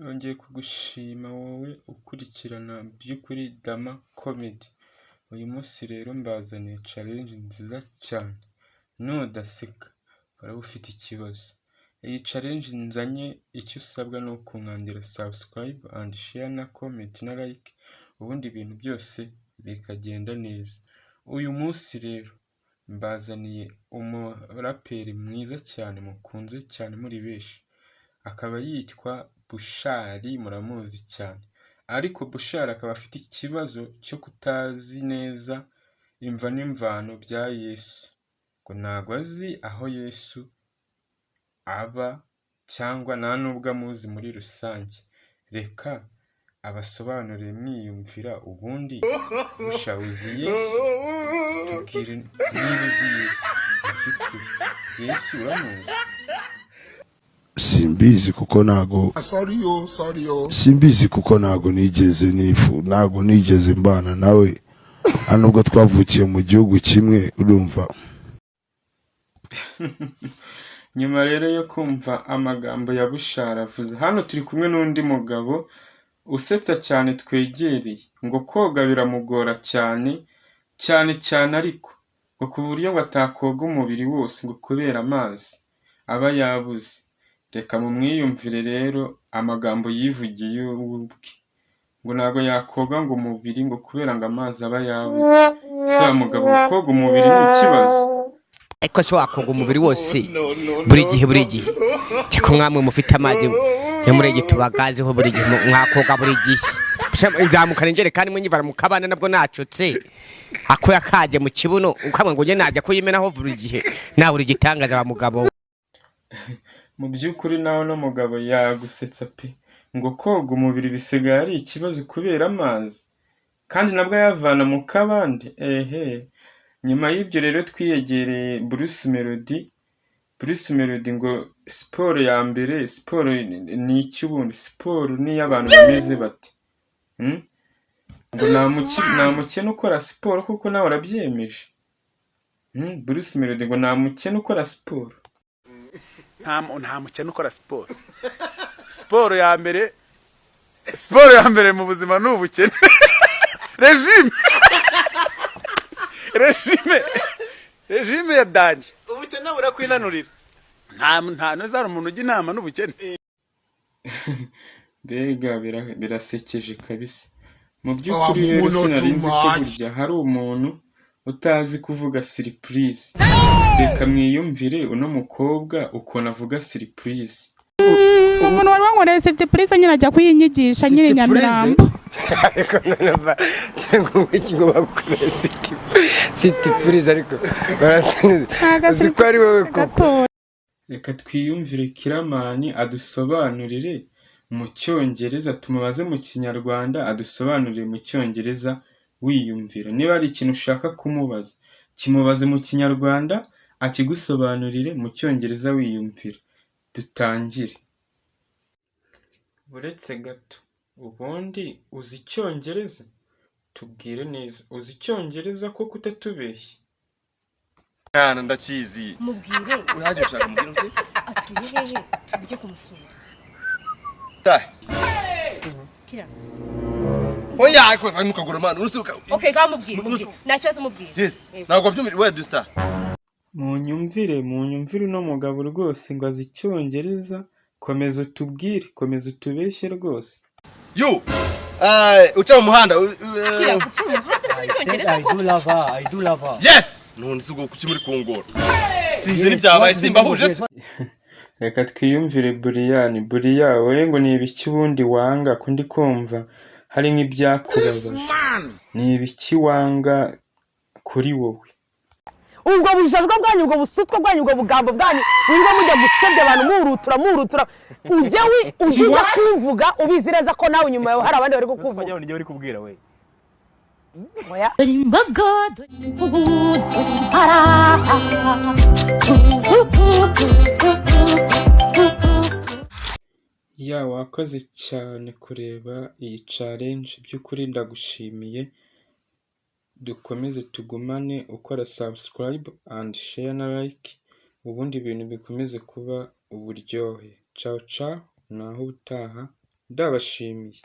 Nongeye kugushima wowe ukurikirana by'ukuri Dama Comedy. Uyu munsi rero mbazaniye challenge nziza cyane. Nudaseka uraba ufite ikibazo. Iyi challenge nzanye icyo usabwa ni ukunkandira subscribe and share na comment na like, ubundi ibintu byose bikagenda neza. Uyu munsi rero mbazaniye umuraperi mwiza cyane mukunze cyane muri benshi. Akaba yitwa Bushali, muramuzi cyane. Ariko Bushali akaba afite ikibazo cyo kutazi neza imva n'imvano bya Yesu. Ngo ntago azi aho Yesu aba cyangwa nta nubwo amuzi muri rusange. Reka abasobanurire mwiyumvira ubundi Busha uzi Yesu? Tubwire niba uzi Yesu. By'ukuri Yesu uramuzi? Simbizi kuko ntago nigeze mbana nawe nubwo twavukiye mu gihugu kimwe urumva. Nyuma rero yo kumva amagambo ya Bushali avuze, hano turi kumwe n'undi mugabo usetsa cyane twegereye, ngo koga biramugora cyane ariko ngo ku buryo ngo atakoga umubiri wose ngo kubera amazi aba yabuze. Reka mumwiyumvire rero amagambo yivugiye ubwe, ngo ntago yakoga ngo umubiri ngo kubera ngo amazi aba yabuze. Se wa mugabo, koga umubiri ni ikibazo? Ariko se wakoga umubiri wose buri gihe cyako mwamwe mufite amazi yo murege tubagazeho buri gihe mwakoga buri gihe nzamukana injerekani munyivara mu kabana nabwo nacutse ako yakaje mu kibuno ukamwe ngo nge najya kuyimenaho buri gihe na buri gitangaza ba mugabo. Mu by'ukuri naho no mugabo yagusetsa pe, ngo koga umubiri bisigaye ari ikibazo kubera amazi kandi nabwo yavana mu kabande. Nyuma y'ibyo rero twiyegereye Bruce Melody ngo siporo ya mbere, siporo ni iki ubundi? Siporo ni y'abantu bameze bate? Ngo nta mukene ukora siporo kuko nawe urabyemeje. Bruce Melody ngo nta mukene ukora siporo. Nta mukene ukora siporo. Siporo ya mbere mu buzima ni ubukene. Regime ya danje. Ubukene burakwinanurira. Nta nezara umuntu ujya inama n'ubukene. Mbega birasekeje kabisa. Mu by'ukuri rero sinarinzi ko burya hari umuntu utazi kuvuga surprise. Reka mwiyumvire uno mukobwa ukuntu avuga surprise. Umuntu wari wankoreye surprise nyine ajya kuyinyigisha nyine Nyamirambo. Ariko none ngo ikingo bakora surprise ariko barazi ko ari wowe koko. Reka twiyumvire Kiramani adusobanurire mu Cyongereza, tumubaze mu Kinyarwanda adusobanurire mu Cyongereza wiyumvira. Niba ari ikintu ushaka kumubaza kimubaze mu Kinyarwanda akigusobanurire mu Cyongereza wiyumvira. Dutangire. Buretse gato, ubundi uzi Icyongereza? Tubwire neza, uzi Icyongereza ko kutatubeshya? Yana ndakizi. Mubwire. Uraje ushaka mubwire uti? Atuye hehe tujye kumusura. Tahe. Kira. Oya ariko sasa mukagura mana urusuka. Okay, kamubwire. Nakibazo mubwire. Yes. Ntabwo byumvira we duta. Munyumvire no mugabo rwose ngo azi Icyongereza. Komeza utubeshye rwose. You. Uca mu muhanda. Kira, uca mu muhanda si Icyongereza ko. I do love her. Yes. None sugo kuki muri kongora. Sinzi n'ibyabaye simbahuje se. Reka twiyumvire Buriya wowe ngo ni ibiki ubundi wanga ko ndi kumva hari nk'ibyakubabaje. Ni ibiki wanga kuri wowe? Ubwo bujajwe bwanyu, ubwo busutwa bwanyu, ubwo bugambo bwanyu wirirwa mujya gusebya abantu murutura ujya kuvuga ubizi neza ko nawe nyuma yawe hari abandi bari kukuvuga. Fanya nijye uri kubwira we. Oya. Wakoze cyane kureba iyi challenge, by'ukuri ndagushimiye. Dukomeze tugumane ukora subscribe and share na like, ubundi ibintu bikomeze kuba uburyohe. Ciao naho utaha. ndabashimiye.